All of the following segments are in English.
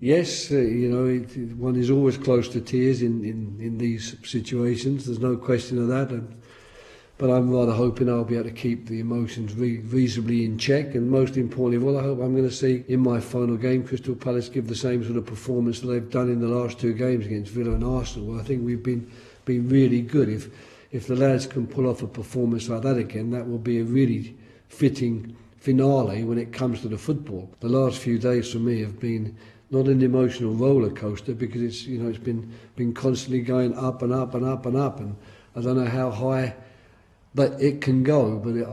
Yes, one is always close to tears in these situations. There's no question of that. But I'm rather hoping I'll be able to keep the emotions reasonably in check. And most importantly of all, I hope I'm going to see in my final game Crystal Palace give the same sort of performance that they've done in the last two games against Villa and Arsenal. I think we've been really good. If the lads can pull off a performance like that again, that will be a really fitting finale when it comes to the football. The last few days for me have been not an emotional roller coaster, because it's been constantly going up and up and up and up, and I don't know how high that it can go, but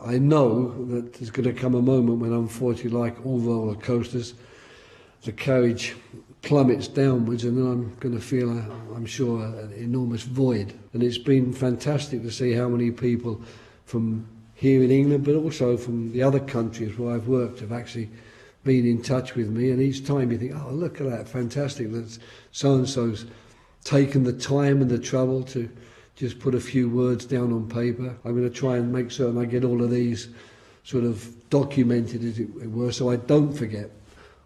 I know that there's going to come a moment when, unfortunately, like all roller coasters, the carriage plummets downwards, and then I'm going to feel, I'm sure, an enormous void. And it's been fantastic to see how many people from here in England, but also from the other countries where I've worked, have actually been in touch with me. And each time you think, oh, look at that, fantastic, that so-and-so's taken the time and the trouble to just put a few words down on paper. I'm going to try and make certain I get all of these sort of documented, as it were, so I don't forget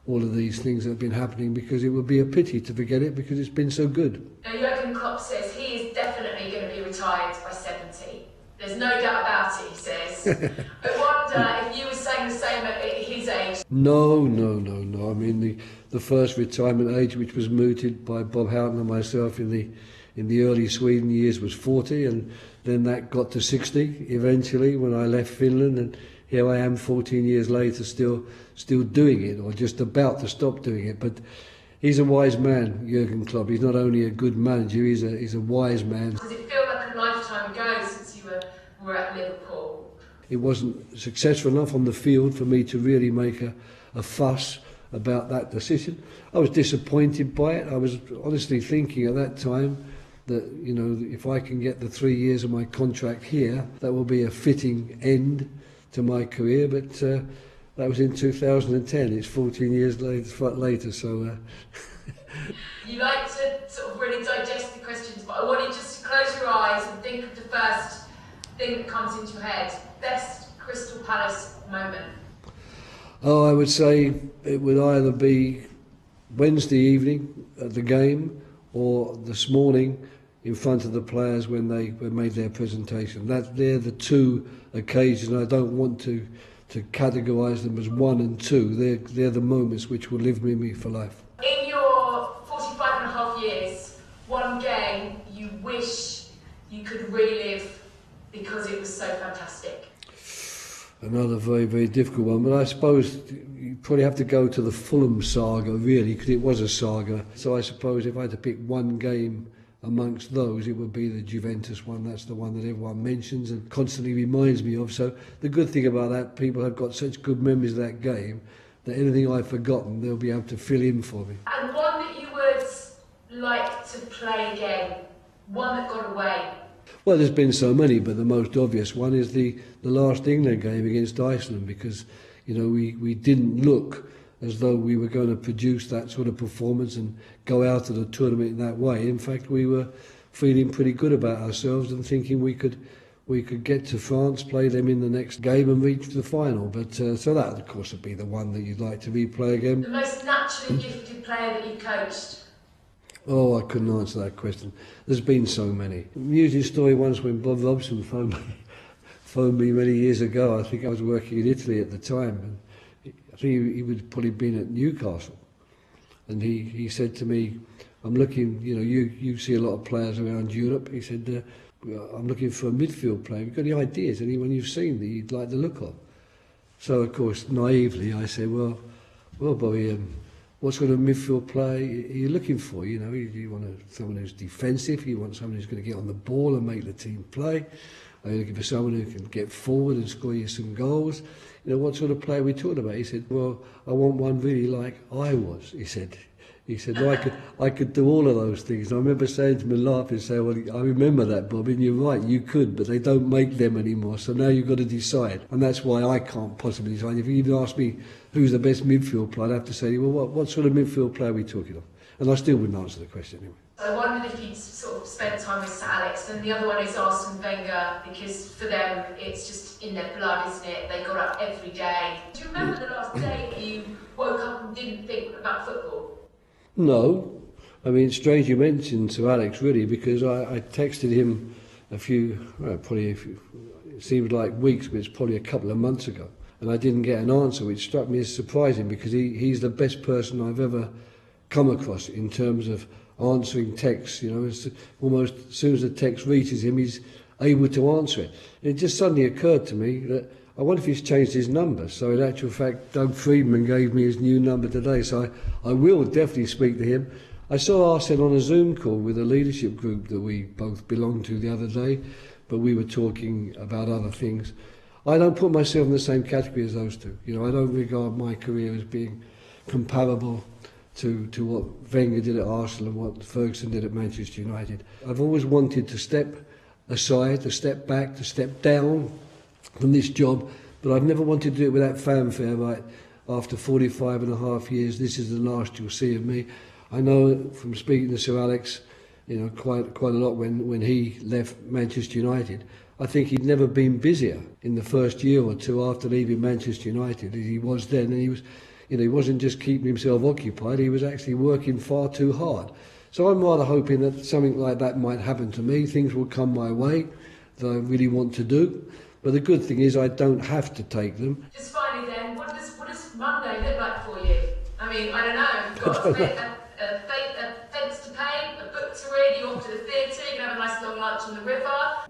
all of these things that have been happening, because it would be a pity to forget it, because it's been so good. Now, Jurgen Klopp says he is definitely going to be retired by 70. There's no doubt about it, he says. I wonder if you were saying the same at his age. No. I mean, the first retirement age, which was mooted by Bob Houghton and myself in the early Sweden years, was 40, and then that got to 60 eventually when I left Finland, and here I am 14 years later still doing it, or just about to stop doing it. But he's a wise man, Jurgen Klopp. He's not only a good manager, he's a wise man. Does it feel like a lifetime ago since you were at Liverpool? It wasn't successful enough on the field for me to really make a fuss about that decision. I was disappointed by it. I was honestly thinking at that time that, if I can get the 3 years of my contract here, that will be a fitting end to my career. But that was in 2010. It's 14 years later, so... You like to sort of really digest the questions, but I want you just to close your eyes and think of the first thing that comes into your head. Best Crystal Palace moment. Oh, I would say it would either be Wednesday evening at the game, or this morning in front of the players when they made their presentation. They're the two occasions. I don't want to categorise them as one and two. They're the moments which will live with me for life. In your 45 and a half years, one game you wish you could relive because it was so fantastic? Another very, very difficult one, but I suppose you probably have to go to the Fulham saga, really, because it was a saga. So I suppose if I had to pick one game amongst those, it would be the Juventus one. That's the one that everyone mentions and constantly reminds me of. So the good thing about that, people have got such good memories of that game that anything I've forgotten, they'll be able to fill in for me. And one that you would like to play again, one that got away? Well, there's been so many, but the most obvious one is the last England game against Iceland, because we didn't look as though we were going to produce that sort of performance and go out of the tournament in that way. In fact, we were feeling pretty good about ourselves and thinking we could get to France, play them in the next game and reach the final. But so that, of course, would be the one that you'd like to replay again. The most naturally gifted player that you coached? Oh, I couldn't answer that question. There's been so many. Amusing story once when Bob Hodgson phoned me many years ago. I think I was working in Italy at the time, and I think he would probably been at Newcastle, and he said to me, "I'm looking. You see a lot of players around Europe." He said, "I'm looking for a midfield player. Have you got any ideas? Anyone you've seen that you'd like the look of?" So of course, naively, I said, "Well, Bobby, what sort of midfield player are you looking for? You want someone who's defensive. You want someone who's going to get on the ball and make the team play. Are you looking for someone who can get forward and score you some goals? What sort of player are we talking about?" He said, "Well, I want one really like I was." He said, I could do all of those things. And I remember saying to him and laughing, saying, "Well, I remember that, Bob, and you're right, you could, but they don't make them anymore. So now you've got to decide." And that's why I can't possibly decide. If you even ask me who's the best midfield player, I'd have to say, "Well, what sort of midfield player are we talking of?" And I still wouldn't answer the question anyway. I wondered if you'd sort of spent time with Sir Alex, and the other one is Arsene Wenger, because for them it's just in their blood, isn't it? They got up every day. Do you remember the last day that you woke up and didn't think about football? No, I mean, it's strange you mentioned Sir Alex, really, because I texted him it seems like weeks, but it's probably a couple of months ago, and I didn't get an answer, which struck me as surprising because he's the best person I've ever come across in terms of answering texts. You know, it's almost as soon as the text reaches him, he's able to answer it. It just suddenly occurred to me that I wonder if he's changed his number. So in actual fact, Doug Friedman gave me his new number today, so I will definitely speak to him. I saw Arsene on a Zoom call with a leadership group that we both belong to the other day, but we were talking about other things. I don't put myself in the same category as those two. You know, I don't regard my career as being comparable to what Wenger did at Arsenal and what Ferguson did at Manchester United. I've always wanted to step aside, to step back, to step down from this job, but I've never wanted to do it without fanfare. Right, after 45 and a half years, this is the last you'll see of me. I know from speaking to Sir Alex, you know, quite a lot when he left Manchester United. I think he'd never been busier in the first year or two after leaving Manchester United as he was then, and he was, you know, he wasn't just keeping himself occupied, he was actually working far too hard. So I'm rather hoping that something like that might happen to me. Things will come my way that I really want to do. But the good thing is I don't have to take them. Just finally then, what does Monday look like for you? I mean, I don't know. You've got a fence to pay, a book to read, you're off to the theatre, you can have a nice long lunch on the river.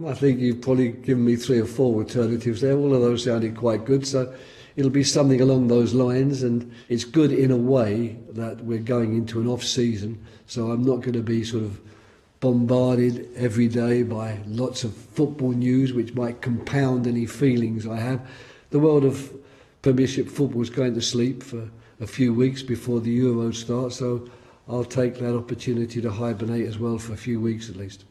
I think you've probably given me 3 or 4 alternatives there. All of those sounded quite good. So it'll be something along those lines, and it's good in a way that we're going into an off-season, so I'm not going to be sort of bombarded every day by lots of football news which might compound any feelings I have. The world of Premiership football is going to sleep for a few weeks before the Euros start, so I'll take that opportunity to hibernate as well for a few weeks at least.